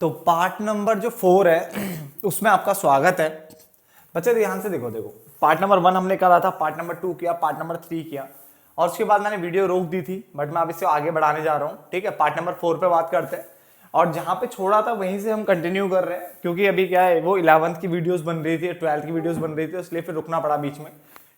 तो part number जो 4 है उसमें आपका स्वागत है। बच्चे ध्यान से देखो पार्ट नंबर 1 हमने करा था, पार्ट नंबर 2 किया, पार्ट नंबर 3 किया और उसके बाद मैंने वीडियो रोक दी थी, बट मैं अब इसे आगे बढ़ाने जा रहा हूँ। ठीक है, पार्ट नंबर 4 पे बात करते हैं और जहां पे छोड़ा था वहीं से हम कंटिन्यू कर रहे हैं, क्योंकि अभी क्या है वो 11th की वीडियोस बन रही थी, 12th की वीडियोस बन रही थी, इसलिए फिर रुकना पड़ा बीच में।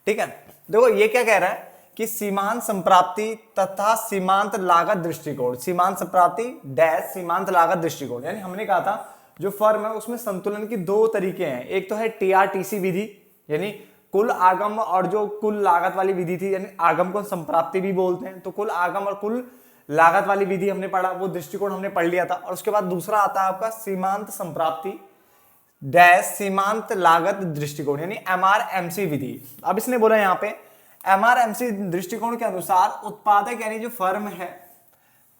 ठीक है, देखो ये क्या कह रहा है कि सीमांत संप्राप्ति तथा सीमांत लागत दृष्टिकोण, सीमांत संप्राप्ति डैश सीमांत लागत दृष्टिकोण, यानी हमने कहा था जो फर्म है उसमें संतुलन की दो तरीके हैं। एक तो है टीआरटीसी विधि, यानी कुल आगम, और जो कुल लागत वाली विधि थी, यानी आगम को संप्राप्ति भी बोलते हैं। तो कुल आगम और कुल लागत वाली विधि हमने पढ़ा, वो दृष्टिकोण हमने पढ़ लिया था। और उसके बाद दूसरा आता है आपका सीमांत संप्राप्ति डैश सीमांत लागत दृष्टिकोण, यानी एमआरएमसी विधि। अब इसने बोला यहाँ पे एमआरएमसी दृष्टिकोण के अनुसार उत्पादक यानी जो फर्म है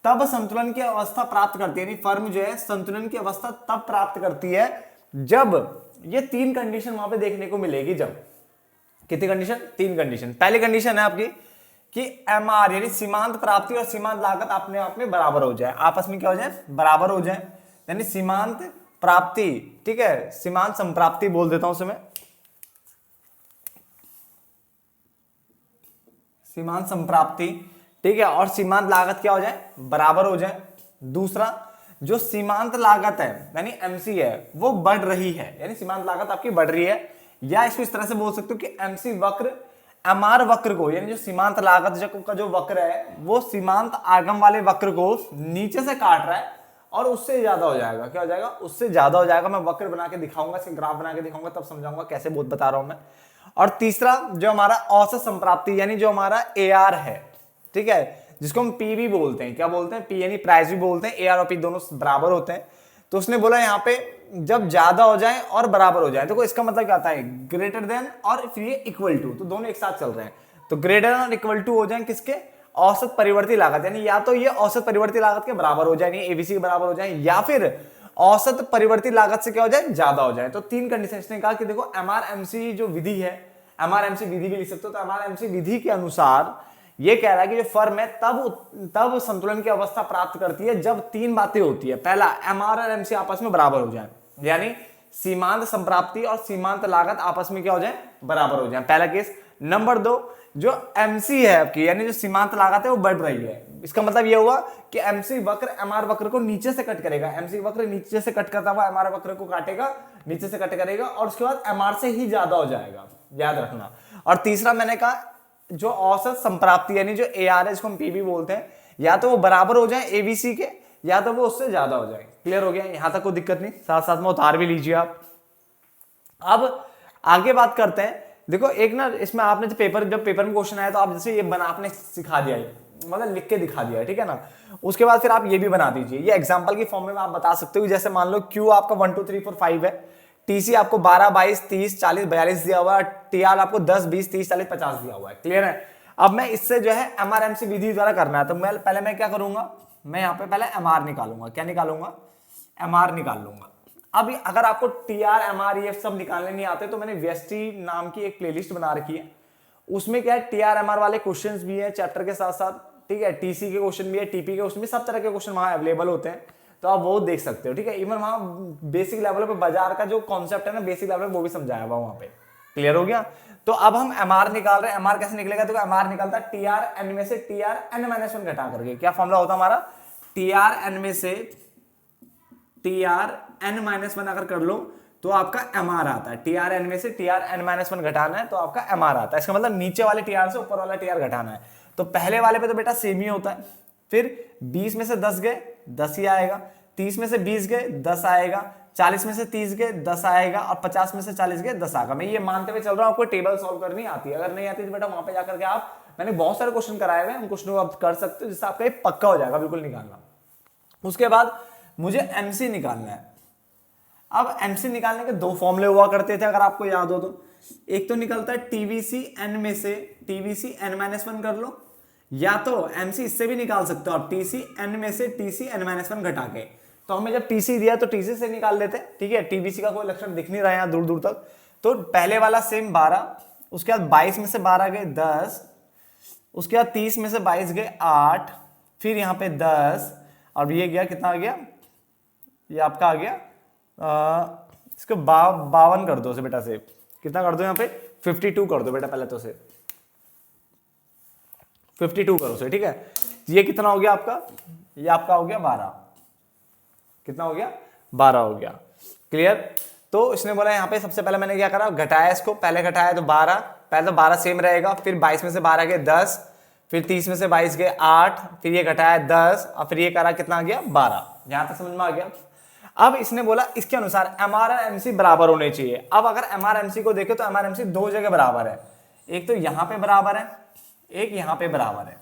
तब संतुलन की अवस्था प्राप्त करती है, यानी फर्म जो है संतुलन की अवस्था तब प्राप्त करती है जब ये तीन कंडीशन वहां पे देखने को मिलेगी। जब कितनी कंडीशन? तीन कंडीशन। पहली कंडीशन है आपकी कि एमआर यानी सीमांत प्राप्ति और सीमांत लागत अपने आप में बराबर हो जाए, आपस में क्या हो जाए? बराबर हो जाए, यानी सीमांत प्राप्ति। ठीक है, सीमांत संप्राप्ति बोल देता हूं उसे मैं, सीमांत संप्राप्ति। ठीक है, और सीमांत लागत क्या हो जाए? बराबर हो जाए। दूसरा, जो सीमांत लागत है यानी एमसी है वो बढ़ रही है, यानी सीमांत लागत आपकी बढ़ रही है, या इसको इस तरह से बोल सकते हो कि एमसी वक्र एमआर वक्र को, यानी जो सीमांत लागत का जो वक्र है वो सीमांत आगम वाले वक्र को नीचे से काट रहा है और उससे ज्यादा हो जाएगा। क्या हो जाएगा? उससे ज्यादा हो जाएगा। मैं वक्र बना के दिखाऊंगा, इसके ग्राफ बना के दिखाऊंगा, तब समझाऊंगा कैसे बहुत बता रहा हूं मैं। और तीसरा जो हमारा औसत संप्राप्ति, यानी जो हमारा एआर है, ठीक है, जिसको हम पी भी बोलते हैं, क्या बोलते हैं? पी यानी प्राइस भी बोलते हैं, एआर और पी दोनों बराबर होते हैं। तो उसने बोला यहाँ पे जब ज्यादा हो जाए और बराबर हो जाए, तो इसका मतलब क्या आता है? ग्रेटर देन और फिर ये इक्वल टू, तो दोनों एक साथ चल रहे हैं। तो ग्रेटर देन और इक्वल टू हो जाए किसके? औसत परिवर्ती लागत, यानी या तो ये औसत परिवर्ती लागत के बराबर हो जाए, एबीसी के बराबर हो जाए, या फिर औसत परिवर्ती लागत से क्या हो जाए? ज्यादा हो जाए। तो तीन कंडीशन इसने कहा कि देखो एमआरएमसी जो विधि है, एमआरएमसी विधि भी लिख सकते हो, तो एमआरएमसी विधि के अनुसार ये कह रहा है कि जो फर्म है तब संतुलन की अवस्था प्राप्त करती है जब तीन बातें होती है। पहला, एमआर और एमसी आपस में बराबर हो जाए, यानी सीमांत संप्राप्ति और सीमांत लागत आपस में क्या हो जाए? बराबर हो जाए, पहला केस। नंबर दो, जो एमसी है आपकी, यानी जो सीमांत लागत है वो बढ़ रही है। इसका मतलब ये हुआ कि एमसी वक्र एमआर वक्र को नीचे से कट करेगा, एमसी वक्र नीचे से कट करता हुआ एमआर वक्र को काटेगा, नीचे से कट करेगा, और उसके बाद एमआर से ही ज्यादा हो जाएगा, याद रखना। और तीसरा मैंने कहा जो औसत संप्राप्ति यानी जो एआर है, जिसको हम पीबी बोलते हैं, या तो वो बराबर हो जाए एबीसी के, या तो वो उससे ज्यादा हो जाए। क्लियर हो गया? यहां तक कोई दिक्कत नहीं, साथ साथ में उतार भी लीजिए आप। अब आगे बात करते हैं। देखो एक ना इसमें आपने जब पेपर में क्वेश्चन आया तो आप जैसे ये बना आपने सिखा दिया, मतलब लिख के दिखा दिया, ठीक है ना। उसके बाद फिर आप ये भी बना दीजिए, ये एग्जांपल की फॉर्म में आप बता सकते हो। जैसे मान लो क्यू आपका 1 2 3 4 5 है, टीसी आपको 12 22 30 40 42 दिया हुआ है, टीआर आपको 10 20 30 40 50 दिया हुआ है। क्लियर है? अब मैं इससे जो है एमआरएमसी विधि द्वारा करना है, तो मैं पहले क्या करूंगा, मैं यहाँ पे पहले एमआर निकालूंगा। क्या निकालूंगा? एमआर निकाल लूंगा। अब अगर आपको टीआर एमआर ये सब निकालने नहीं आते तो मैंने व्यष्टि नाम की एक प्लेलिस्ट बना रखी है, उसमें क्या है टीआर एमआर वाले क्वेश्चंस भी हैं चैप्टर के साथ साथ, ठीक है, टीसी के क्वेश्चन भी है, टीपी के क्वेश्चन भी, सब तरह के क्वेश्चन वहां अवेलेबल होते हैं, तो आप वो देख सकते हो। ठीक है, इवन वहां बेसिक लेवल पे बाजार का जो कॉन्सेप्ट है ना बेसिक लेवल पे वो भी समझाया हुआ वहां पे। क्लियर हो गया? तो अब हम एमआर निकाल रहे हैं। एमआर कैसे निकलेगा? तो एमआर निकलता है टीआर एन में से टीआर एन माइनस 1 घटा करके। क्या फॉर्मूला होता है हमारा? टीआर एन में से टीआर एन माइनस 1 अगर कर लो तो आपका एमआर आता है। टीआर एन में से टीआर एन माइनस 1 घटाना है तो आपका एमआर आता है। इसका मतलब नीचे वाले टीआर से ऊपर वाला टीआर घटाना है। तो पहले वाले पे तो बेटा सेम ही होता है, फिर 20 में से 10 गए 10 ही आएगा, 30 में से 20 गए 10 आएगा, 40 में से 30 गए 10 आएगा, और 50 में से 40 गए 10 आएगा। मैं ये मानते हुए चल रहा हूं आपको टेबल सॉल्व करनी आती है। अगर नहीं आती तो बेटा वहां पे जाकर के आप, मैंने बहुत सारे क्वेश्चन कराए हुए हैं, उन क्वेश्चनों को आप कर सकते हो जिससे आपका ये पक्का हो जाएगा बिल्कुल निकालना। उसके बाद मुझे एमसी निकालना है। अब एमसी निकालने के दो फॉर्मूले हुआ करते थे, अगर आपको याद हो तो। एक तो निकलता है टीवीसी एन में से टीवीसी एन माइनस 1 कर लो, या तो एमसी इससे भी निकाल सकते हो आप, टीसी एन में से टीसी एन माइनस 1 घटा के। तो हमें जब टीसी दिया तो टीसी से निकाल लेते, ठीक है, टीवीसी का कोई लक्षण दिख नहीं रहा है यहां दूर दूर तक। तो पहले वाला सेम 12, उसके बाद 22 में से 12 गए 10, उसके बाद 30 में से 22 गए 8, फिर यहाँ पे 10, और ये गया कितना आ गया ये आपका आ गया इसको 52 कर दो से बेटा से, कितना कर दो यहाँ पे 52 कर दो बेटा पहले तो से 52 करो से, ठीक है। ये कितना हो गया आपका, ये आपका हो गया 12, कितना हो गया 12 हो गया, क्लियर। तो इसने बोला यहाँ पे सबसे पहले मैंने क्या करा, घटाया इसको, पहले घटाया तो 12, पहले तो 12 सेम रहेगा, फिर 22 में से 12 गए 10, फिर 30 में से 22 गए 8, फिर ये घटाया 10 और फिर ये करा कितना आ गया 12, यहां तक समझ में आ गया। अब इसने बोला इसके अनुसार MR और MC बराबर होने चाहिए। अब अगर MR MC को देखे तो MR MC दो जगह बराबर है, एक तो यहां पे बराबर है, एक यहां पे बराबर है,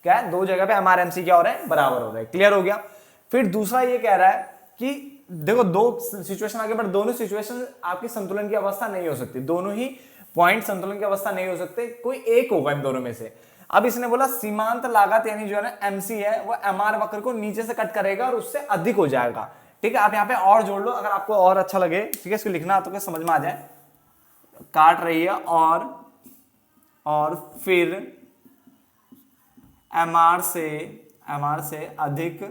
क्या है, दो जगह पे MR MC क्या हो रहा है, बराबर हो रहा है, क्लियर हो गया। फिर दूसरा ये कह रहा है कि देखो दो सिचुएशन आगे, बट दोनों सिचुएशन आपकी संतुलन की अवस्था नहीं हो सकती, दोनों ही पॉइंट संतुलन की अवस्था नहीं हो सकते, कोई एक होगा इन दोनों में से। अब इसने बोला सीमांत लागत यानी जो है ना MC है वो MR वक्र को नीचे से कट करेगा और उससे अधिक हो जाएगा, ठीक है। आप यहाँ पे और जोड़ लो अगर आपको और अच्छा लगे, ठीक है, इसको लिखना तो समझ में आ जाए, काट रही है और फिर MR से अधिक,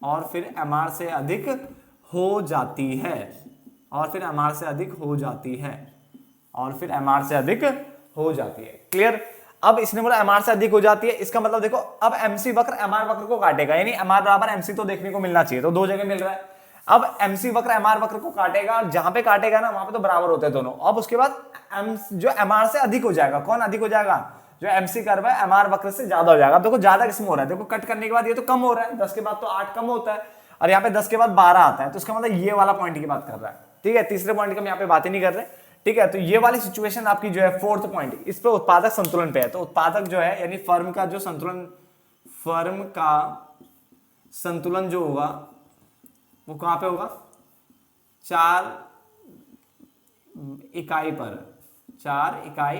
और फिर MR से अधिक हो जाती है, और फिर MR से अधिक हो जाती है, और फिर MR से अधिक हो जाती है, क्लियर। अब इसने बोला MR से अधिक हो जाती है, इसका मतलब देखो अब MC वक्र MR वक्र को काटेगा, यानी MR बराबर MC तो देखने को मिलना चाहिए, तो दो जगह मिल रहा है। अब MC वक्र MR वक्र को काटेगा, और जहां पे काटेगा ना वहां पे तो बराबर होते हैं दोनों। अब उसके बाद जो MR से अधिक हो जाएगा, कौन अधिक हो जाएगा, जो MC कर्व है MR वक्र से ज्यादा हो जाएगा। अब देखो ज्यादा किसमें हो रहा है, देखो कट करने के बाद ये तो कम हो रहा है, 10 के बाद तो 8 कम होता है, और यहाँ पे 10 के बाद 12 आता है, तो इसका मतलब ये वाला पॉइंट की बात कर रहा है, ठीक है। तीसरे पॉइंट की हम यहाँ पे बात ही नहीं कर रहे, ठीक है। तो ये वाली सिचुएशन आपकी जो है फोर्थ पॉइंट, इस पे उत्पादक संतुलन पे है, तो उत्पादक जो है यानी फर्म का जो संतुलन, फर्म का संतुलन जो होगा वो कहां पे होगा, 4 इकाई पर, 4 इकाई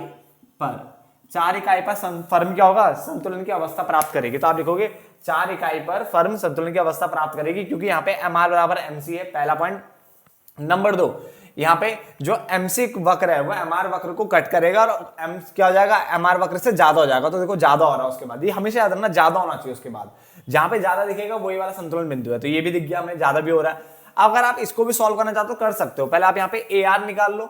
पर फर्म क्या होगा, संतुलन की अवस्था प्राप्त करेगी। तो आप लिखोगे 4 इकाई पर फर्म संतुलन की अवस्था प्राप्त करेगी, क्योंकि यहाँ पे MR बराबर MC है, पहला पॉइंट। नंबर 2, यहाँ पे जो MC वक्र है वो MR वक्र को कट करेगा और M क्या हो जाएगा, MR वक्र से ज्यादा हो जाएगा। तो देखो ज्यादा हो रहा है, उसके बाद ये हमेशा याद रखना ज्यादा होना चाहिए, उसके बाद जहां पे ज्यादा दिखेगा वही वाला संतुलन बिंदु है। तो ये भी दिख गया हमें, ज्यादा भी हो रहा है। अगर आप इसको भी सॉल्व करना चाहते हो कर सकते हो, पहले आप यहाँ पे AR निकाल लो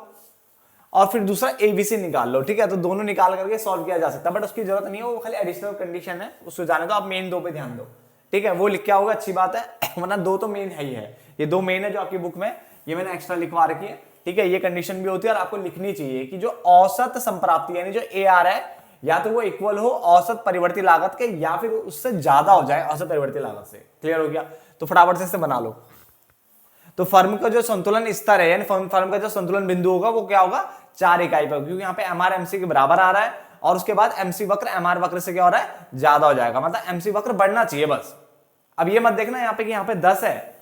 और फिर दूसरा ABC निकाल लो, ठीक है। तो दोनों निकाल करके सॉल्व किया जा सकता है, बट उसकी जरूरत नहीं है, वो खाली एडिशनल कंडीशन है, उसको जाने दो। आप मेन 2 पे ध्यान दो, ठीक है, वो लिख के आओगे अच्छी बात है, वरना 2 तो मेन है ही है, ये 2 मेन है जो आपकी बुक में, ये मैंने एक्स्ट्रा लिखवा रखी है, ठीक है। ये कंडीशन भी होती है और आपको लिखनी चाहिए कि जो औसत संप्राप्ति यानी जो AR है, या तो वो इक्वल हो औसत परिवर्ती लागत के, या फिर उससे ज्यादा हो जाए औसत परिवर्ती लागत से, क्लियर हो गया। तो फटाफट से बना लो। तो फर्म का जो संतुलन स्तर है, यानी फर्म का जो संतुलन बिंदु होगा वो क्या होगा, 4 इकाई पर, क्योंकि यहाँ पे MR MC के बराबर आ रहा है, और उसके बाद MC वक्र MR वक्र से क्या हो रहा है, ज्यादा हो जाएगा, मतलब MC वक्र बढ़ना चाहिए बस। अब ये मत देखना यहाँ पे कि यहाँ पे 10 है,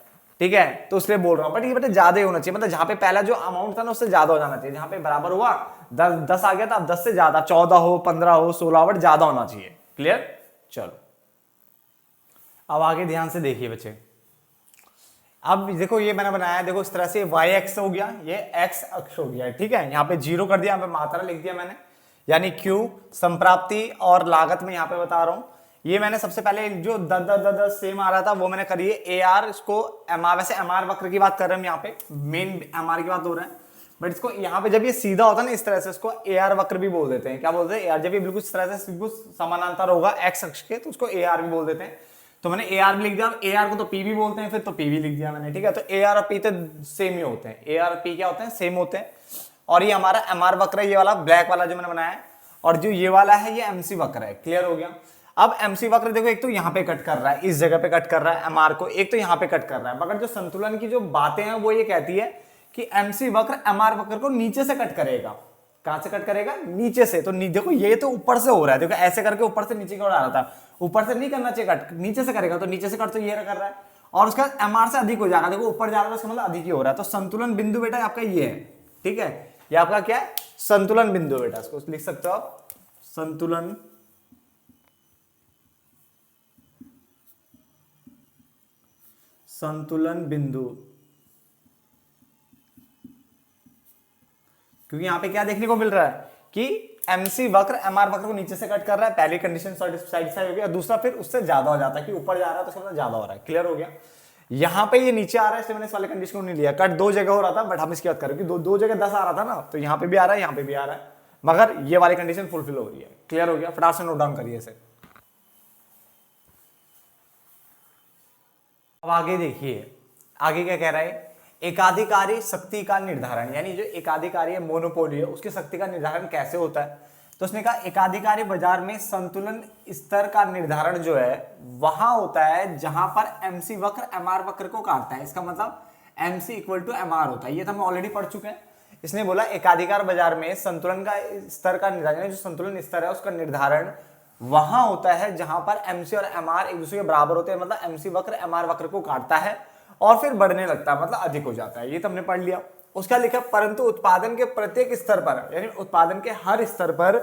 ठीक है, तो इसलिए बोल रहा हूं, बट ये बेटा ज्यादा ही होना चाहिए, मतलब जहां पे पहला जो अमाउंट था ना उससे ज्यादा हो जाना चाहिए। जहां पे बराबर हुआ 10 आ गया था, अब 10 से ज्यादा 14 हो, 15 हो, 16 बट ज्यादा होना चाहिए, क्लियर। चलो अब आगे ध्यान से देखिए बच्चे। अब देखो ये मैंने बनाया है, देखो इस तरह से y अक्ष हो गया, ये x अक्ष हो गया, ठीक है। यहाँ पे 0 कर दिया, यहाँ पे मात्रा लिख दिया मैंने, यानी Q संप्राप्ति और लागत में यहाँ पे बता रहा हूं। ये मैंने सबसे पहले जो 10 सेम आ रहा था वो मैंने करी है AR, इसको MR, वैसे MR वक्र की बात कर रहे हैं यहाँ पे, मेन MR की बात हो रहा है, बट इसको यहाँ पे जब ये सीधा होता है ना इस तरह से, इसको AR वक्र भी बोल देते हैं। क्या बोलते हैं, जब ये बिल्कुल इस तरह से बिल्कुल समानांतर होगा x अक्ष के, तो उसको AR भी बोल देते हैं। तो मैंने AR भी लिख दिया, AR को तो P भी बोलते हैं, फिर तो P भी लिख दिया मैंने, ठीक है। तो AR और P तो सेम ही होते हैं, AR और P क्या होते हैं, सेम होते हैं। और ये हमारा MR वक्र है, ये वाला ब्लैक वाला जो मैंने बनाया है, और जो ये वाला है ये MC वक्र है, क्लियर हो गया। अब MC वक्र देखो, एक तो यहाँ पे कट कर रहा है, इस जगह पे कट कर रहा है MR को, एक तो यहाँ पे कट कर रहा है, मगर जो संतुलन की जो बातें हैं वो ये कहती है कि MC वक्र MR वक्र को नीचे से कट करेगा। कहां से कट करेगा, नीचे से। तो देखो ये तो ऊपर से हो रहा है, देखो ऐसे करके ऊपर से नीचे की ओर आ रहा था, ऊपर से नहीं करना चाहिए कट, नीचे से करेगा, तो नीचे से कट तो ये कर रहा है, और उसका MR से अधिक हो जाएगा, देखो ऊपर जा रहा है, उसका मतलब अधिक ही हो रहा है। तो संतुलन बिंदु बेटा आपका ये है, ठीक है, ये आपका क्या है, संतुलन बिंदु बेटा, इसको लिख सकते हो आप, संतुलन बिंदु। क्योंकि यहां पे क्या देखने को मिल रहा है कि MC वक्र MR वक्र को नीचे से कट कर रहा है, पहली कंडीशन साइड हो गया, दूसरा फिर उससे ज्यादा हो जाता है कि ऊपर जा रहा है तो उसका मतलब ज्यादा हो रहा है, क्लियर हो गया। यहाँ पे ये नीचे आ रहा है इसलिए मैंने इस वाले कंडीशन को नहीं लिया। कट दो जगह हो रहा था बट हम इसकी बात कर रहे हैं कि दो जगह 10 आ रहा था ना, तो यहाँ पे भी आ रहा है यहाँ पे भी आ रहा है, मगर ये वाली कंडीशन फुलफिल हो रही है। क्लियर हो गया? फटाफट से नोट डाउन करिए इसे। अब आगे देखिए, आगे क्या कह रहा है, एकाधिकारी शक्ति का निर्धारण, यानी जो एकाधिकारी है, मोनोपोली है, उसकी शक्ति का निर्धारण कैसे होता है। तो उसने कहा एकाधिकारी बाजार में संतुलन स्तर का निर्धारण जो है वहां होता है जहां पर एमसी वक्र एमआर वक्र को काटता है। इसका मतलब एमसी इक्वल टू एमआर होता है, ये तो हम ऑलरेडी पढ़ चुके हैं। इसने बोला एकाधिकार बाजार में संतुलन का स्तर का निर्धारण, जो संतुलन स्तर है उसका निर्धारण वहां होता है जहां पर एमसी और एमआर एक दूसरे के बराबर होते हैं, मतलब एमसी वक्र एमआर वक्र को काटता है और फिर बढ़ने लगता है, मतलब अधिक हो जाता है। ये तो हमने पढ़ लिया। उसका लिखा परंतु उत्पादन के प्रत्येक स्तर पर, यानी उत्पादन के हर स्तर पर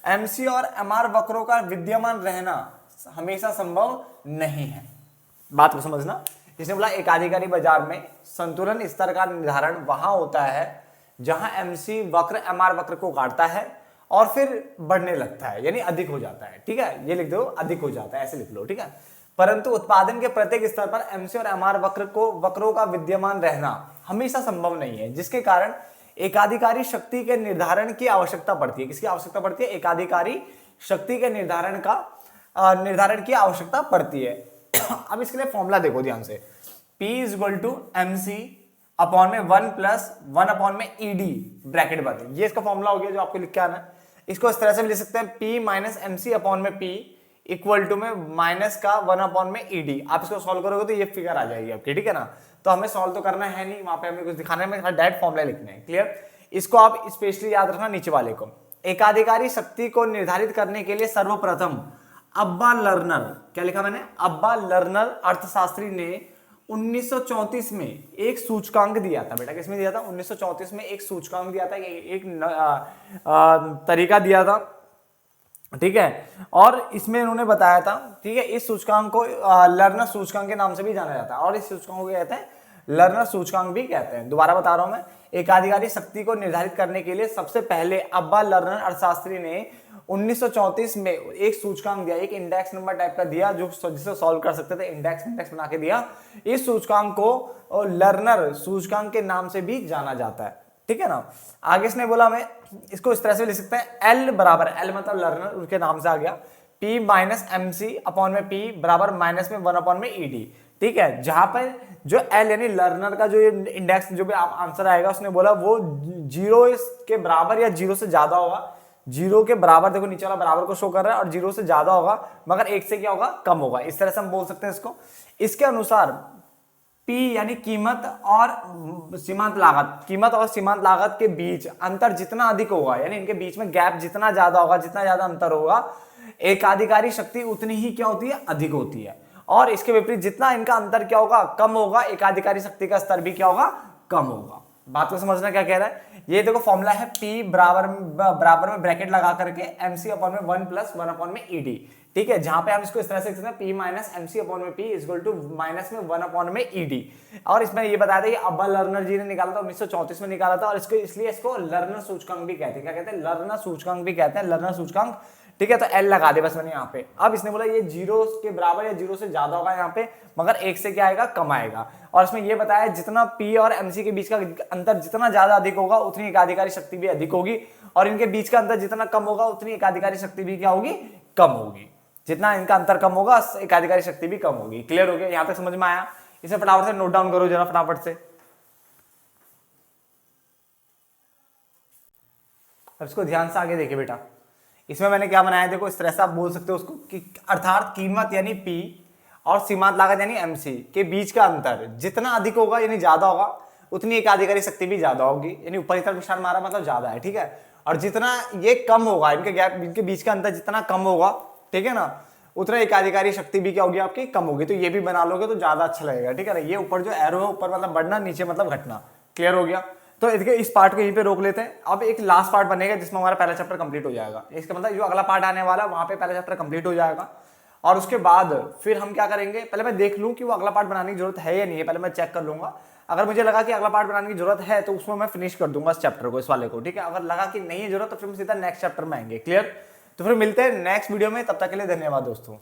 एमसी और एमआर वक्रों का विद्यमान रहना हमेशा संभव नहीं है। बात को समझना। इसने बोला एकाधिकारी बाजार में संतुलन स्तर का निर्धारण वहां होता है जहां एमसी वक्र एमआर वक्र को काटता है और फिर बढ़ने लगता है, यानी अधिक हो जाता है। ठीक है, ये लिख दो, अधिक हो जाता है, ऐसे लिख लो। ठीक है, परंतु उत्पादन के प्रत्येक स्तर पर एमसी और एमआर वक्रों का विद्यमान रहना हमेशा संभव नहीं है, जिसके कारण एकाधिकारी शक्ति के निर्धारण की आवश्यकता पड़ती है। किसकी आवश्यकता पड़ती है? एकाधिकारी शक्ति के निर्धारण की आवश्यकता पड़ती है। अब इसके लिए फॉर्मूला देखो ध्यान से, P is equal to MC upon में 1 प्लस 1 अपॉन में ED ब्रैकेट बंद। ये इसका फॉर्मूला हो गया जो आपको लिख के आना है। इसको इस तरह से भी लिख सकते हैं, P माइनस MC अपॉन में P इक्वल टू में माइनस का 1 अपॉन में ED। आप इसको सॉल्व करोगे तो ये फिगर आ जाएगी आपकी। ठीक है ना, तो हमें सॉल्व तो करना है नहीं, वहां पे हमें कुछ दिखाने में डायरेक्ट फॉर्मूला लिखना है। क्लियर? इसको आप स्पेशली याद रखना नीचे वाले को। एकाधिकारी शक्ति को निर्धारित करने के लिए सर्वप्रथम अब्बा लर्नर, क्या लिखा मैंने? अब्बा लर्नर अर्थशास्त्री ने 1934 में एक सूचकांक दिया था। बेटा किसमें दिया था? 1934 में एक सूचकांक दिया था, एक तरीका दिया था। ठीक है, और इसमें इन्होंने बताया था, ठीक है, इस सूचकांक को लर्नर सूचकांक के नाम से भी जाना जाता है और इस सूचकांक को कहते हैं लर्नर सूचकांक भी कहते हैं। दोबारा बता रहा हूं मैं, एकाधिकारी शक्ति को निर्धारित करने के लिए सबसे पहले अब्बा लर्नर अर्थशास्त्री ने 1934 में एक सूचकांक दिया, एक इंडेक्स नंबर टाइप का दिया जो जिसे सॉल्व कर सकते थे, इंडेक्स बना के दिया। इस सूचकांक को लर्नर सूचकांक के नाम से भी जाना जाता है। ठीक है ना, आगे इसने बोला हमें इसको इस तरह से लिख सकते हैं, L बराबर, L मतलब लर्नर उसके नाम से आ गया, P माइनस MC अपॉन में P बराबर माइनस में 1 अपॉन में ED। ठीक है, जहां पर जो L यानी लर्नर का जो इंडेक्स जो भी आंसर आएगा उसने बोला वो 0 के बराबर या 0 से ज्यादा होगा। 0 के बराबर, देखो नीचे वाला बराबर को शो कर रहा है, और 0 से ज्यादा होगा मगर 1 से क्या होगा? कम होगा। इस तरह से हम बोल सकते हैं इसको। इसके अनुसार P यानी कीमत और सीमांत लागत, कीमत और सीमांत लागत के बीच अंतर जितना अधिक होगा, यानी इनके बीच में गैप जितना ज्यादा होगा, जितना ज्यादा अंतर होगा, एकाधिकारी शक्ति उतनी ही क्या होती है? अधिक होती है। और इसके विपरीत जितना इनका अंतर क्या होगा? कम होगा, एकाधिकारी शक्ति का स्तर भी क्या होगा? कम होगा। बात को समझना क्या कह रहा है। ये देखो फॉर्मूला है, P बराबर में ब्रैकेट लगा करके MC अपॉन में 1 प्लस 1 अपॉन में ED। ठीक है, जहां पे हम इसको इस तरह से लिख सकते हैं, P माइनस MC अपॉन में P इक्वल टू माइनस में 1 अपॉन में ED। और इसमें ये बताया था कि अब्बा लर्नर जी ने निकाला था, 1934 में निकाला था, और इसको इसलिए इसको लर्नर सूचकांक भी कहते हैं। क्या कहते हैं? लर्नर सूचकांक भी कहते हैं, लर्नर सूचकांक। ठीक है, तो L लगा दे बस मैंने यहाँ पे। अब इसने बोला ये 0 के बराबर या 0 से ज्यादा होगा यहाँ पे, मगर 1 से क्या आएगा? कम आएगा। और इसमें ये बताया जितना P और MC के बीच का अंतर जितना ज्यादा अधिक होगा उतनी एकाधिकारी शक्ति भी अधिक होगी, और इनके बीच का अंतर जितना कम होगा उतनी एकाधिकारी शक्ति भी क्या होगी? कम होगी। जितना इनका अंतर कम होगा एकाधिकारी शक्ति भी कम होगी। क्लियर हो गया? यहां तक समझ में आया? इसे फटाफट से नोट डाउन करो जरा फटाफट से। अब इसको ध्यान से आगे देखिए बेटा, इसमें मैंने क्या बनाया, देखो इस तरह से आप बोल सकते हो उसको कि अर्थात कीमत यानी P और सीमांत लागत यानी MC के बीच का अंतर जितना अधिक होगा यानी ज्यादा होगा, उतनी एकाधिकारी शक्ति भी ज्यादा होगी, यानी ऊपर की तरफ निशान मारा मतलब ज्यादा है। ठीक है, और जितना ये कम होगा, इनके बीच का अंतर जितना कम होगा, ठीक है ना, उतना एकाधिकारी शक्ति भी क्या होगी? आपकी कम होगी। तो ये भी बना लोगे तो ज्यादा अच्छा लगेगा। ठीक है ना, ये ऊपर जो एरो है ऊपर मतलब बढ़ना, नीचे मतलब घटना। क्लियर हो गया? तो इस पार्ट को यहीं पे रोक लेते हैं। अब एक लास्ट पार्ट बनेगा जिसमें हमारा पहला चैप्टर कंप्लीट हो जाएगा। इसका मतलब जो अगला पार्ट आने वाला वहां पे पहला चैप्टर कंप्लीट हो जाएगा, और उसके बाद फिर हम क्या करेंगे, पहले मैं देख लूं कि वो अगला पार्ट बनाने की जरूरत है या नहीं है, पहले मैं चेक कर लूंगा। अगर मुझे लगा कि अगला पार्ट बनाने की जरूरत है तो उसमें मैं फिनिश कर दूंगा इस चैप्टर को, इस वाले को। ठीक है, अगर लगा कि नहीं है जरूरत तो फिर हम सीधा नेक्स्ट चैप्टर में आएंगे। क्लियर? तो फिर मिलते हैं नेक्स्ट वीडियो में, तब तक के लिए धन्यवाद दोस्तों।